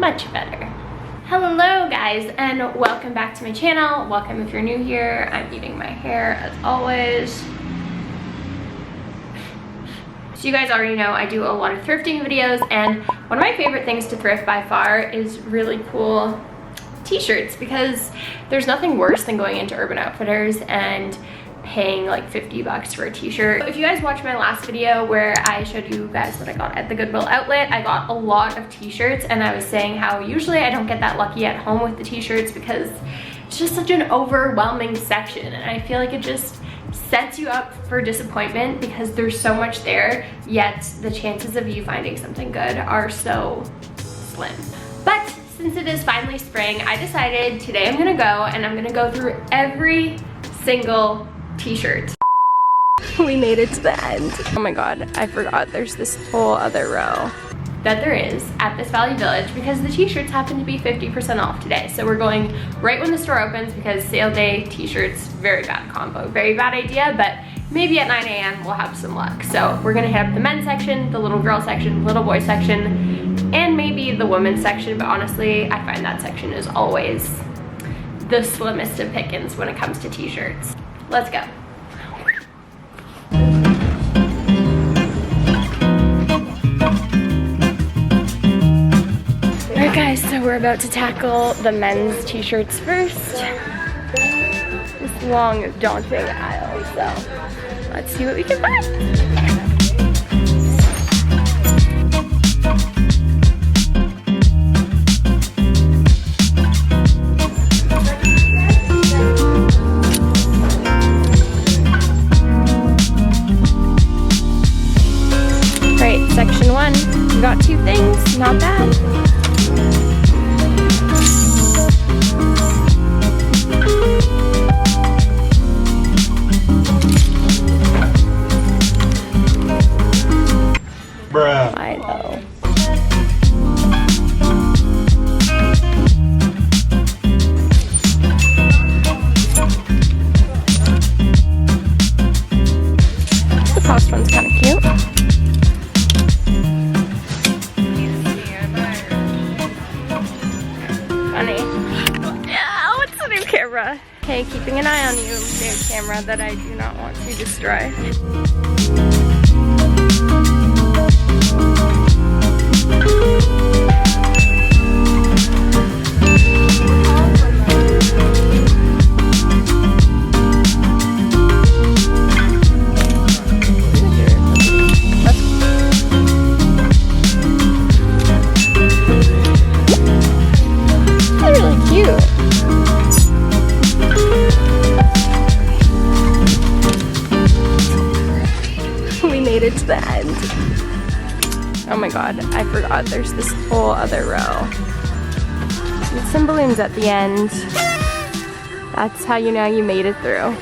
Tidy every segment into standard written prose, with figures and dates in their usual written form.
much better. Hello guys, and welcome back to my channel. Welcome if you're new here. I'm eating my hair as always. So you guys already know I do a lot of thrifting videos, and one of my favorite things to thrift by far is really cool t-shirts, because there's nothing worse than going into Urban Outfitters and paying like 50 bucks for a t-shirt. If you guys watched my last video where I showed you guys what I got at the Goodwill outlet, I got a lot of t-shirts, and I was saying how usually I don't get that lucky at home with the t-shirts because it's just such an overwhelming section, and I feel like it just sets you up for disappointment because there's so much there, yet the chances of you finding something good are so slim. But since it is finally spring, I decided today I'm gonna go and I'm gonna go through every single t-shirt. We made it to the end. Oh my god, I forgot there's this whole other row that there is at this Value Village because the t-shirts happen to be 50% off today. So we're going right when the store opens because sale day t-shirts, very bad combo, very bad idea, but maybe at 9 a.m. we'll have some luck. So we're gonna hit up the men's section, the little girl section, little boy section, and maybe the women's section, but honestly, I find that section is always the slimmest of pickings when it comes to t-shirts. Let's go. Alright guys, so we're about to tackle the men's t-shirts first. This long, daunting aisle, so let's see what we can find. Section 1, we got two things, not bad. Bruh. Why though? The cost one's kind of cute. Camera. Hey, keeping an eye on you, new camera that I do not want to destroy. They're really cute. Made it to the end. Oh my god, I forgot there's this whole other row with some balloons at the end. That's how you know you made it through.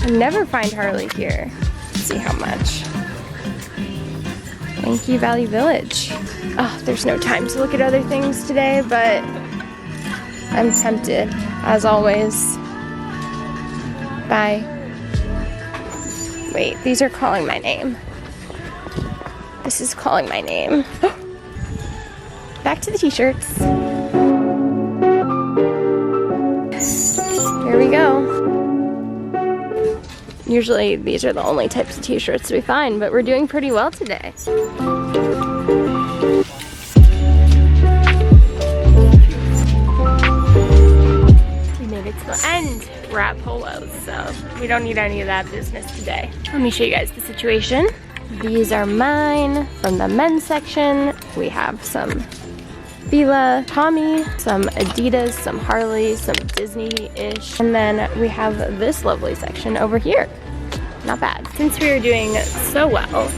I never find Harley here. Let's see how much. Thank you, Value Village. Oh, there's no time to look at other things today, but I'm tempted, as always. Bye. Wait, these are calling my name. This is calling my name. Back to the t-shirts. Here we go. Usually these are the only types of t-shirts we find, but we're doing pretty well today. We made it to the end. We're at Polos, so we don't need any of that business today. Let me show you guys the situation. These are mine from the men's section. We have some Fila, Tommy, some Adidas, some Harley, some Disney-ish, and then we have this lovely section over here. Not bad. Since we are doing so well,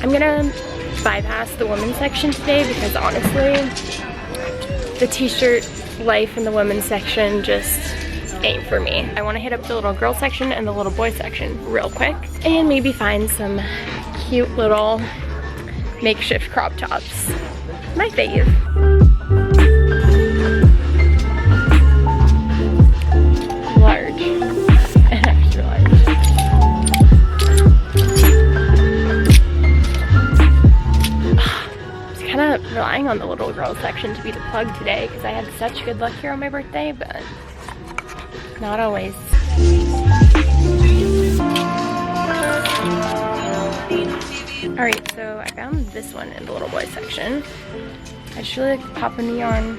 I'm gonna bypass the women's section today because honestly, the t-shirt life in the women's section just ain't for me. I want to hit up the little girl section and the little boy section real quick and maybe find some cute little makeshift crop tops. My fave. Large and extra large. relying on the little girl section to be the plug today because I had such good luck here on my birthday, but not always. Alright, so I found this one in the little boy section. I just really like the pop of neon.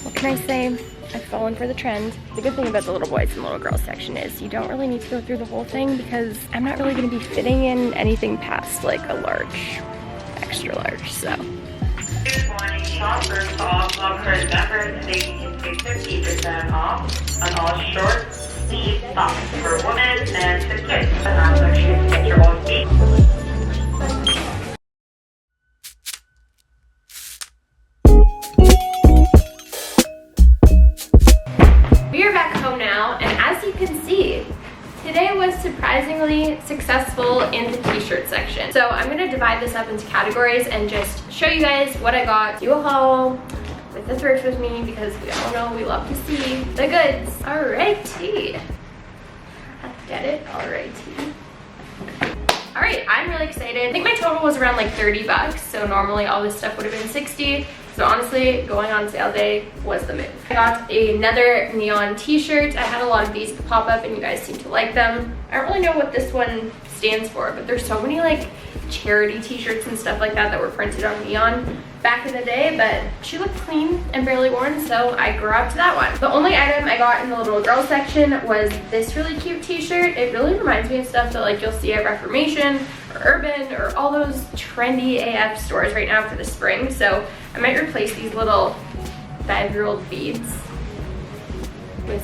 What can I say? I've fallen for the trend. The good thing about the little boys and little girls section is you don't really need to go through the whole thing because I'm not really going to be fitting in anything past like a large, extra large, so. Good morning, shoppers. All clubs members taking 50% off on all short sleeve tops for women and for kids. And also choose to get your own feet. We are back home now, and as you can see, today was surprisingly successful in the t-shirt section. So I'm gonna divide this up into categories and just show you guys what I got, do a haul with the thrift with me because we all know we love to see the goods. Alrighty. Get it? Alrighty. Alright, I'm really excited. I think my total was around like 30 bucks, so normally all this stuff would have been 60. So honestly, going on sale day was the move. I got another neon t-shirt. I had a lot of these pop up and you guys seem to like them. I don't really know what this one stands for, but there's so many like charity t-shirts and stuff like that that were printed on neon back in the day, but she looked clean and barely worn, so I grabbed that one. The only item I got in the little girl section was this really cute t-shirt. It really reminds me of stuff that like you'll see at Reformation or Urban or all those trendy AF stores right now for the spring, so I might replace these little 5-year-old beads with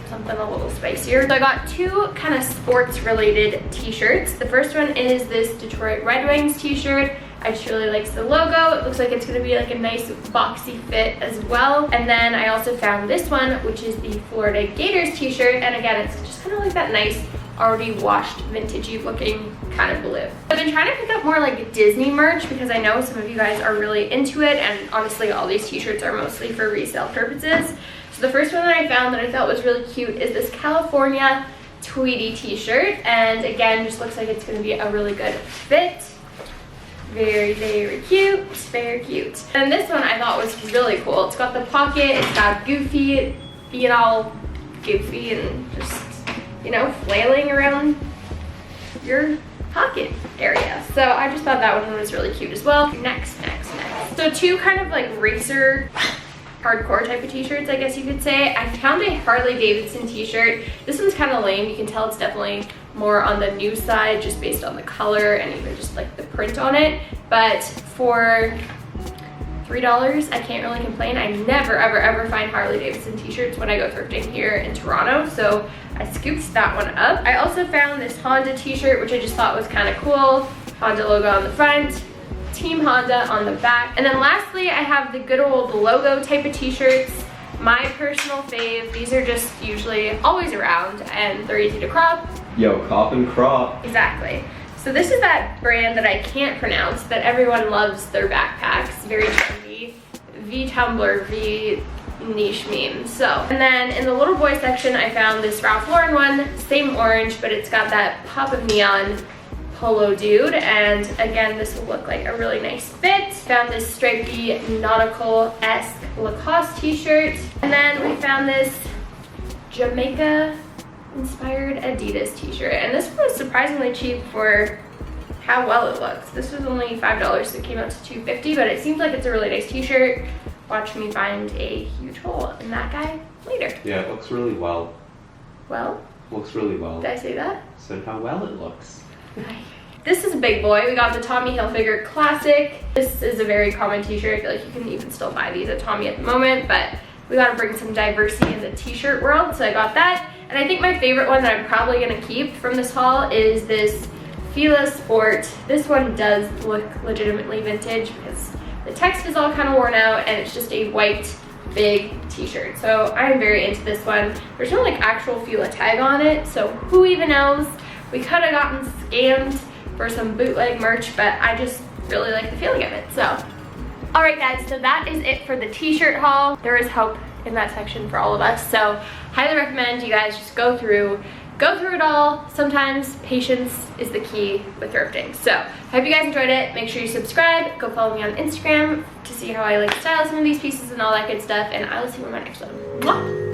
something a little spicier. So I got two kind of sports related t-shirts. The first one is this Detroit Red Wings t-shirt. I just really like the logo. It looks like it's gonna be like a nice boxy fit as well. And then I also found this one, which is the Florida Gators t-shirt. And again, it's just kind of like that nice, already washed, vintagey looking kind of blue. I've been trying to pick up more like Disney merch because I know some of you guys are really into it. And honestly, all these t-shirts are mostly for resale purposes. So the first one that I found that I thought was really cute is this California Tweety t-shirt. And again, just looks like it's gonna be a really good fit. Very, very cute, very cute. And this one I thought was really cool. It's got the pocket, it's got Goofy being all goofy and just, you know, flailing around your pocket area. So I just thought that one was really cute as well. Next. So two kind of like racer, hardcore type of t-shirts, I guess you could say. I found a Harley Davidson t-shirt. This one's kind of lame. You can tell it's definitely more on the new side just based on the color and even just like the print on it. But for $3, I can't really complain. I never ever find Harley Davidson t-shirts when I go thrifting here in Toronto, so I scooped that one up. I also found this Honda t-shirt, which I just thought was kind of cool. Honda logo on the front, Team Honda on the back. And then lastly, I have the good old logo type of t-shirts. My personal fave. These are just usually always around and they're easy to crop. Yo, cop and crop. Exactly. So this is that brand that I can't pronounce, but everyone loves their backpacks. Very trendy. V-Tumblr, V-niche meme. So, and then in the little boy section, I found this Ralph Lauren one. Same orange, but it's got that pop of neon polo dude. And again, this will look like a really nice fit. Found this stripy nautical-esque Lacoste t-shirt. And then we found this Jamaica inspired Adidas t-shirt, and this one was surprisingly cheap for how well it looks. This was only $5, so it came out to $2.50, but it seems like it's a really nice t-shirt. Watch me find a huge hole in that guy later. Yeah, it looks really well. Well? Looks really well. Did I say that? Said how well it looks. This is a big boy. We got the Tommy Hilfiger Classic. This is a very common t-shirt. I feel like you can even still buy these at Tommy at the moment, but we gotta bring some diversity in the t-shirt world, so I got that. And I think my favorite one that I'm probably gonna keep from this haul is this Fila Sport. This one does look legitimately vintage because the text is all kind of worn out and it's just a white big t-shirt. So I'm very into this one. There's no like actual Fila tag on it, so who even knows? We could have gotten scammed for some bootleg merch, but I just really like the feeling of it, so. All right guys, so that is it for the t-shirt haul. There is hope in that section for all of us, so highly recommend you guys just go through, go through it all. Sometimes patience is the key with thrifting. So I hope you guys enjoyed it. Make sure you subscribe. Go follow me on Instagram to see how I like style some of these pieces and all that good stuff. And I will see you in my next one. Mwah!